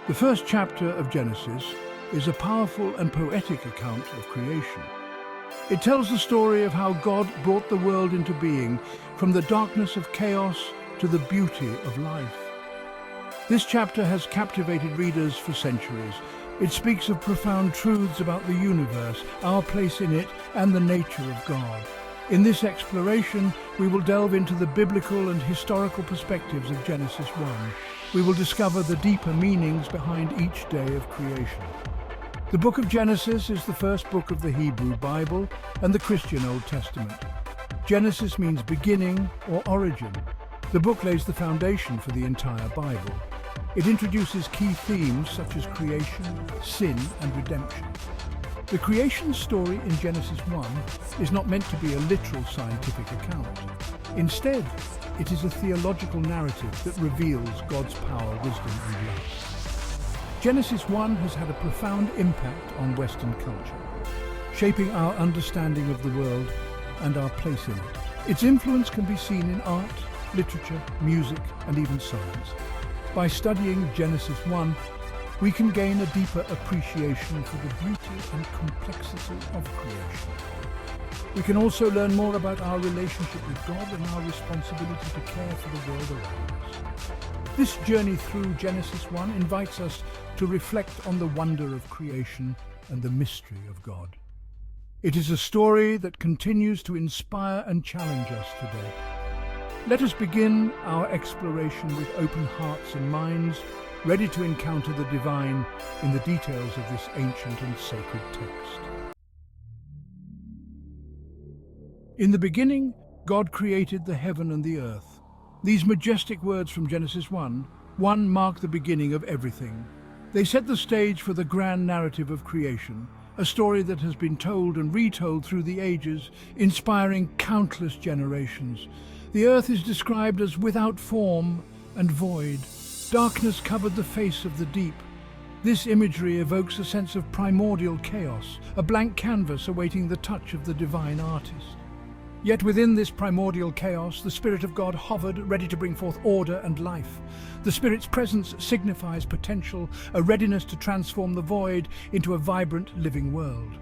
The first chapter of Genesis is a powerful and poetic account of creation. It tells the story of how God brought the world into being, from the darkness of chaos to the beauty of life. This chapter has captivated readers for centuries. It speaks of profound truths about the universe, our place in it, and the nature of God. In this exploration, we will delve into the biblical and historical perspectives of Genesis 1. We will discover the deeper meanings behind each day of creation. The book of Genesis is the first book of the Hebrew Bible and the Christian Old Testament. Genesis means beginning or origin. The book lays the foundation for the entire Bible. It introduces key themes such as creation, sin, and redemption. The creation story in Genesis 1 is not meant to be a literal scientific account. Instead, it is a theological narrative that reveals God's power, wisdom, and love. Genesis 1 has had a profound impact on Western culture, shaping our understanding of the world and our place in it. Its influence can be seen in art, literature, music, and even science. By studying Genesis 1, we can gain a deeper appreciation for the beauty and complexity of creation. We can also learn more about our relationship with God and our responsibility to care for the world around us. This journey through Genesis 1 invites us to reflect on the wonder of creation and the mystery of God. It is a story that continues to inspire and challenge us today. Let us begin our exploration with open hearts and minds, ready to encounter the divine in the details of this ancient and sacred text. In the beginning, God created the heaven and the earth. These majestic words from Genesis 1 mark the beginning of everything. They set the stage for the grand narrative of creation, a story that has been told and retold through the ages, inspiring countless generations. The earth is described as without form and void. Darkness covered the face of the deep. This imagery evokes a sense of primordial chaos, a blank canvas awaiting the touch of the divine artist. Yet within this primordial chaos, the Spirit of God hovered, ready to bring forth order and life. The Spirit's presence signifies potential, a readiness to transform the void into a vibrant, living world.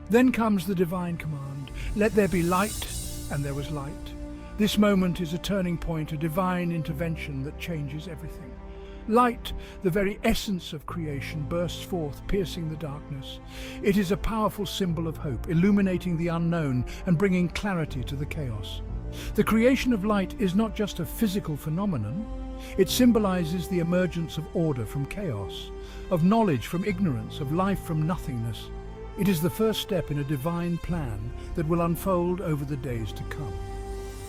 Then comes the divine command, "Let there be light," and there was light. This moment is a turning point, a divine intervention that changes everything. Light, the very essence of creation, bursts forth, piercing the darkness. It is a powerful symbol of hope, illuminating the unknown and bringing clarity to the chaos. The creation of light is not just a physical phenomenon. It symbolizes the emergence of order from chaos, of knowledge from ignorance, of life from nothingness. It is the first step in a divine plan that will unfold over the days to come.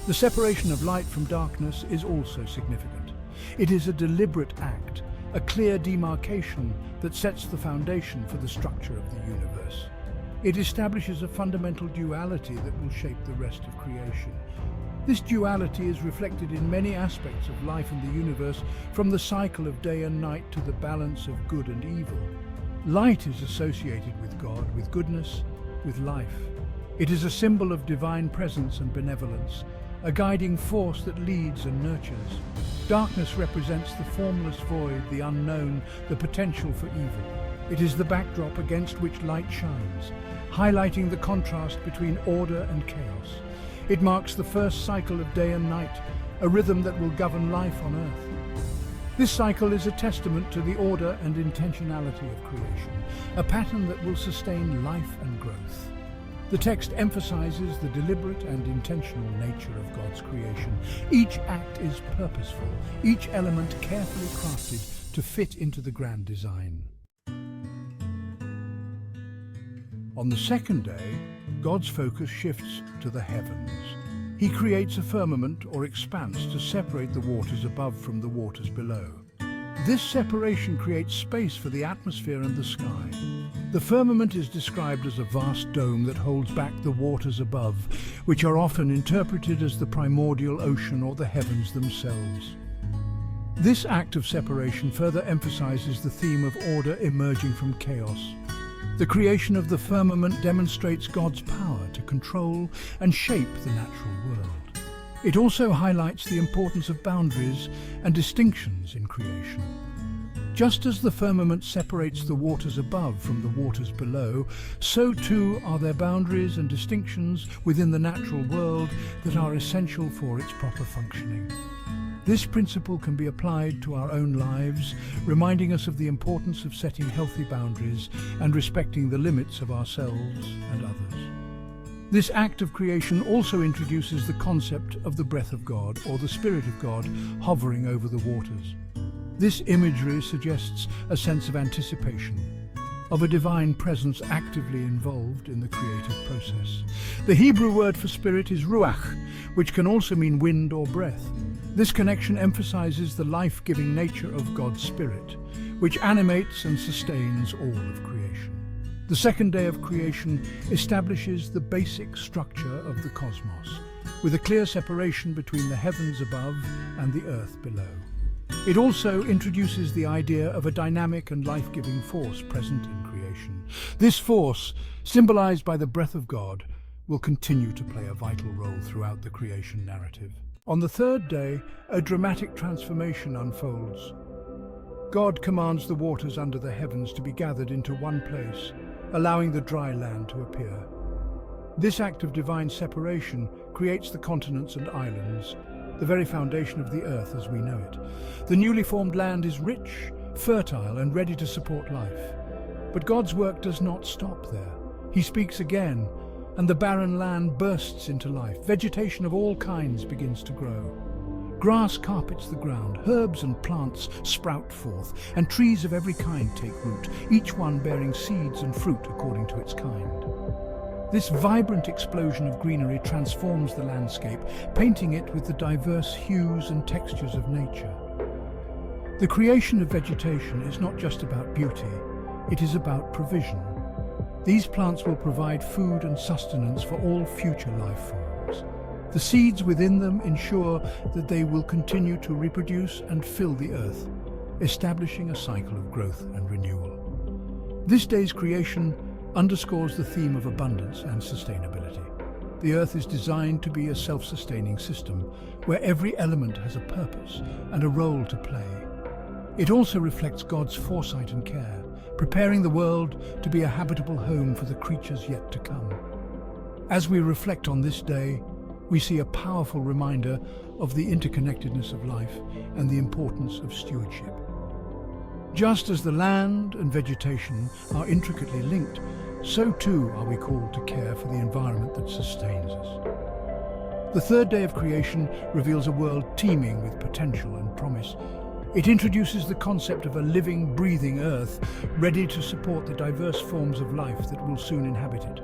The separation of light from darkness is also significant. It is a deliberate act, a clear demarcation that sets the foundation for the structure of the universe. It establishes a fundamental duality that will shape the rest of creation. This duality is reflected in many aspects of life in the universe, from the cycle of day and night to the balance of good and evil. Light is associated with God, with goodness, with life. It is a symbol of divine presence and benevolence, a guiding force that leads and nurtures. Darkness represents the formless void, the unknown, the potential for evil. It is the backdrop against which light shines, highlighting the contrast between order and chaos. It marks the first cycle of day and night, a rhythm that will govern life on earth. This cycle is a testament to the order and intentionality of creation, a pattern that will sustain life and growth. The text emphasizes the deliberate and intentional nature of God's creation. Each act is purposeful, each element carefully crafted to fit into the grand design. On the second day, God's focus shifts to the heavens. He creates a firmament or expanse to separate the waters above from the waters below. This separation creates space for the atmosphere and the sky. The firmament is described as a vast dome that holds back the waters above, which are often interpreted as the primordial ocean or the heavens themselves. This act of separation further emphasizes the theme of order emerging from chaos. The creation of the firmament demonstrates God's power to control and shape the natural world. It also highlights the importance of boundaries and distinctions in creation. Just as the firmament separates the waters above from the waters below, so too are there boundaries and distinctions within the natural world that are essential for its proper functioning. This principle can be applied to our own lives, reminding us of the importance of setting healthy boundaries and respecting the limits of ourselves and others. This act of creation also introduces the concept of the breath of God, or the Spirit of God, hovering over the waters. This imagery suggests a sense of anticipation, of a divine presence actively involved in the creative process. The Hebrew word for spirit is ruach, which can also mean wind or breath. This connection emphasizes the life-giving nature of God's Spirit, which animates and sustains all of creation. The second day of creation establishes the basic structure of the cosmos, with a clear separation between the heavens above and the earth below. It also introduces the idea of a dynamic and life-giving force present in creation. This force, symbolized by the breath of God, will continue to play a vital role throughout the creation narrative. On the third day, a dramatic transformation unfolds. God commands the waters under the heavens to be gathered into one place, allowing the dry land to appear. This act of divine separation creates the continents and islands, the very foundation of the earth as we know it. The newly formed land is rich, fertile, and ready to support life. But God's work does not stop there. He speaks again, and the barren land bursts into life. Vegetation of all kinds begins to grow. Grass carpets the ground, herbs and plants sprout forth, and trees of every kind take root, each one bearing seeds and fruit according to its kind. This vibrant explosion of greenery transforms the landscape, painting it with the diverse hues and textures of nature. The creation of vegetation is not just about beauty, it is about provision. These plants will provide food and sustenance for all future life forms. The seeds within them ensure that they will continue to reproduce and fill the earth, establishing a cycle of growth and renewal. This day's creation underscores the theme of abundance and sustainability. The earth is designed to be a self-sustaining system, where every element has a purpose and a role to play. It also reflects God's foresight and care, preparing the world to be a habitable home for the creatures yet to come. As we reflect on this day, we see a powerful reminder of the interconnectedness of life and the importance of stewardship. Just as the land and vegetation are intricately linked, so too are we called to care for the environment that sustains us. The third day of creation reveals a world teeming with potential and promise. It introduces the concept of a living, breathing earth, ready to support the diverse forms of life that will soon inhabit it.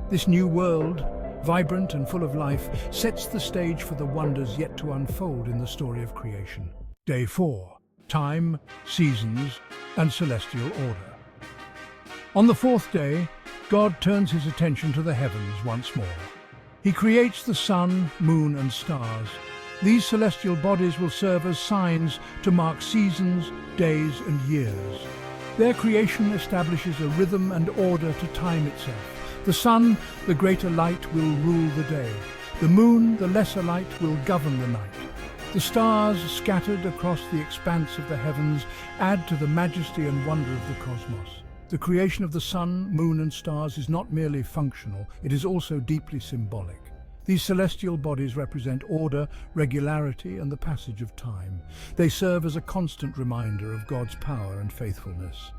This new world, vibrant and full of life, sets the stage for the wonders yet to unfold in the story of creation. Day 4. Time, seasons, and celestial order. On the fourth day, God turns his attention to the heavens once more. He creates the sun, moon, and stars. These celestial bodies will serve as signs to mark seasons, days, and years. Their creation establishes a rhythm and order to time itself. The sun, the greater light, will rule the day. The moon, the lesser light, will govern the night. The stars, scattered across the expanse of the heavens, add to the majesty and wonder of the cosmos. The creation of the sun, moon, and stars is not merely functional, it is also deeply symbolic. These celestial bodies represent order, regularity, and the passage of time. They serve as a constant reminder of God's power and faithfulness.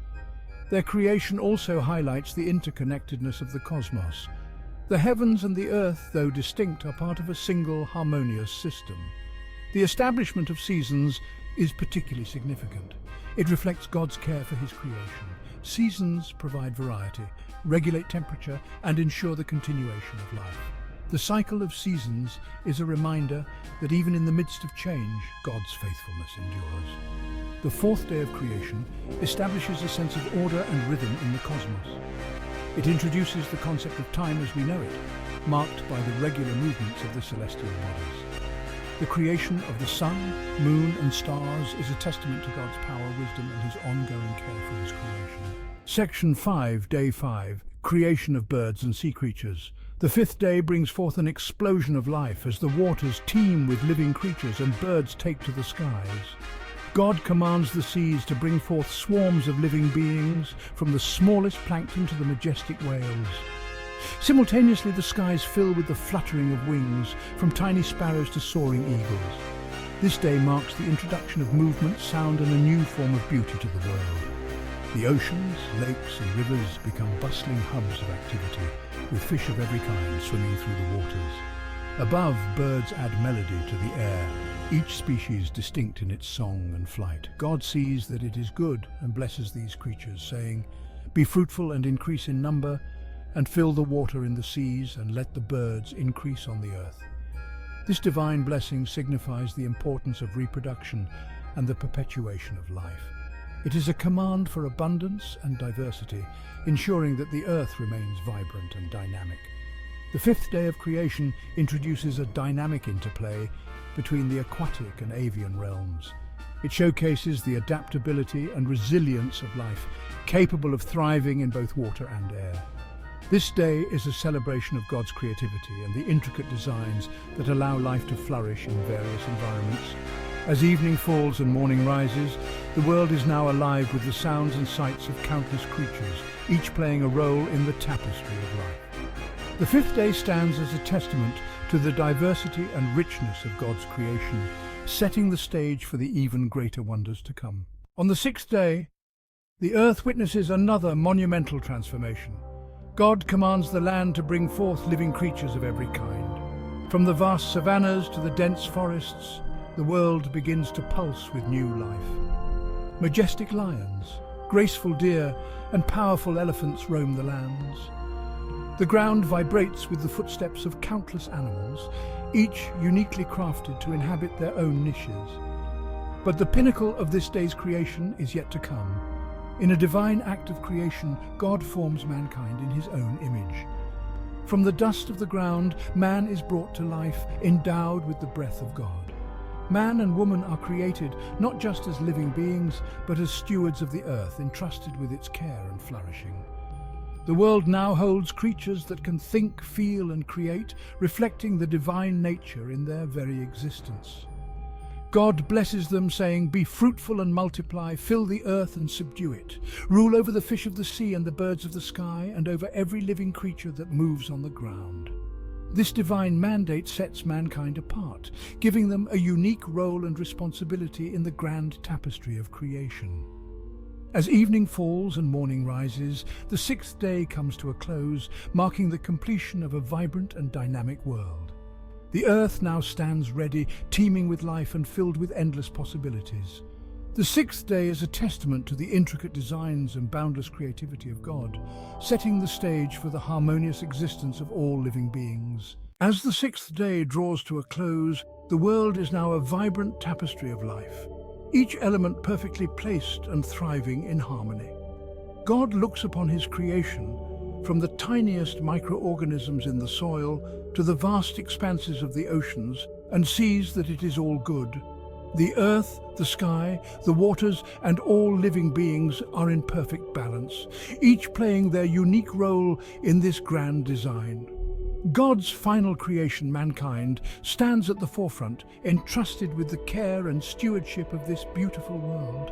Their creation also highlights the interconnectedness of the cosmos. The heavens and the earth, though distinct, are part of a single, harmonious system. The establishment of seasons is particularly significant. It reflects God's care for his creation. Seasons provide variety, regulate temperature, and ensure the continuation of life. The cycle of seasons is a reminder that even in the midst of change, God's faithfulness endures. The fourth day of creation establishes a sense of order and rhythm in the cosmos. It introduces the concept of time as we know it, marked by the regular movements of the celestial bodies. The creation of the sun, moon, and stars is a testament to God's power, wisdom, and his ongoing care for his creation. Section 5, Day 5, Creation of Birds and Sea Creatures. The fifth day brings forth an explosion of life as the waters teem with living creatures and birds take to the skies. God commands the seas to bring forth swarms of living beings, from the smallest plankton to the majestic whales. Simultaneously, the skies fill with the fluttering of wings, from tiny sparrows to soaring eagles. This day marks the introduction of movement, sound, and a new form of beauty to the world. The oceans, lakes, and rivers become bustling hubs of activity, with fish of every kind swimming through the waters. Above, birds add melody to the air, each species distinct in its song and flight. God sees that it is good and blesses these creatures, saying, "Be fruitful and increase in number, and fill the water in the seas, and let the birds increase on the earth." This divine blessing signifies the importance of reproduction and the perpetuation of life. It is a command for abundance and diversity, ensuring that the earth remains vibrant and dynamic. The fifth day of creation introduces a dynamic interplay between the aquatic and avian realms. It showcases the adaptability and resilience of life, capable of thriving in both water and air. This day is a celebration of God's creativity and the intricate designs that allow life to flourish in various environments. As evening falls and morning rises, the world is now alive with the sounds and sights of countless creatures, each playing a role in the tapestry of life. The fifth day stands as a testament to the diversity and richness of God's creation, setting the stage for the even greater wonders to come. On the sixth day, the earth witnesses another monumental transformation. God commands the land to bring forth living creatures of every kind. From the vast savannas to the dense forests, the world begins to pulse with new life. Majestic lions, graceful deer, and powerful elephants roam the lands. The ground vibrates with the footsteps of countless animals, each uniquely crafted to inhabit their own niches. But the pinnacle of this day's creation is yet to come. In a divine act of creation, God forms mankind in his own image. From the dust of the ground, man is brought to life, endowed with the breath of God. Man and woman are created not just as living beings, but as stewards of the earth, entrusted with its care and flourishing. The world now holds creatures that can think, feel, and create, reflecting the divine nature in their very existence. God blesses them, saying, "Be fruitful and multiply, fill the earth and subdue it. Rule over the fish of the sea and the birds of the sky, and over every living creature that moves on the ground." This divine mandate sets mankind apart, giving them a unique role and responsibility in the grand tapestry of creation. As evening falls and morning rises, the sixth day comes to a close, marking the completion of a vibrant and dynamic world. The earth now stands ready, teeming with life and filled with endless possibilities. The sixth day is a testament to the intricate designs and boundless creativity of God, setting the stage for the harmonious existence of all living beings. As the sixth day draws to a close, the world is now a vibrant tapestry of life, each element perfectly placed and thriving in harmony. God looks upon his creation, from the tiniest microorganisms in the soil to the vast expanses of the oceans, and sees that it is all good. The earth, the sky, the waters, and all living beings are in perfect balance, each playing their unique role in this grand design. God's final creation, mankind, stands at the forefront, entrusted with the care and stewardship of this beautiful world.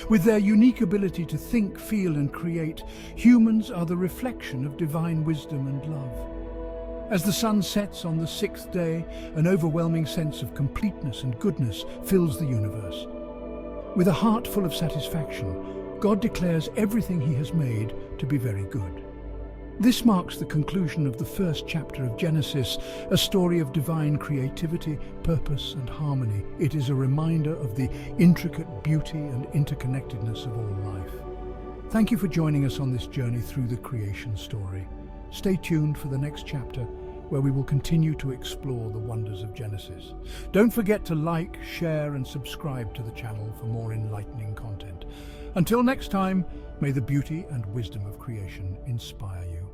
With their unique ability to think, feel, and create, humans are the reflection of divine wisdom and love. As the sun sets on the sixth day, an overwhelming sense of completeness and goodness fills the universe. With a heart full of satisfaction, God declares everything he has made to be very good. This marks the conclusion of the first chapter of Genesis, a story of divine creativity, purpose, and harmony. It is a reminder of the intricate beauty and interconnectedness of all life. Thank you for joining us on this journey through the creation story. Stay tuned for the next chapter, where we will continue to explore the wonders of Genesis. Don't forget to like, share, and subscribe to the channel for more enlightening content. Until next time, may the beauty and wisdom of creation inspire you.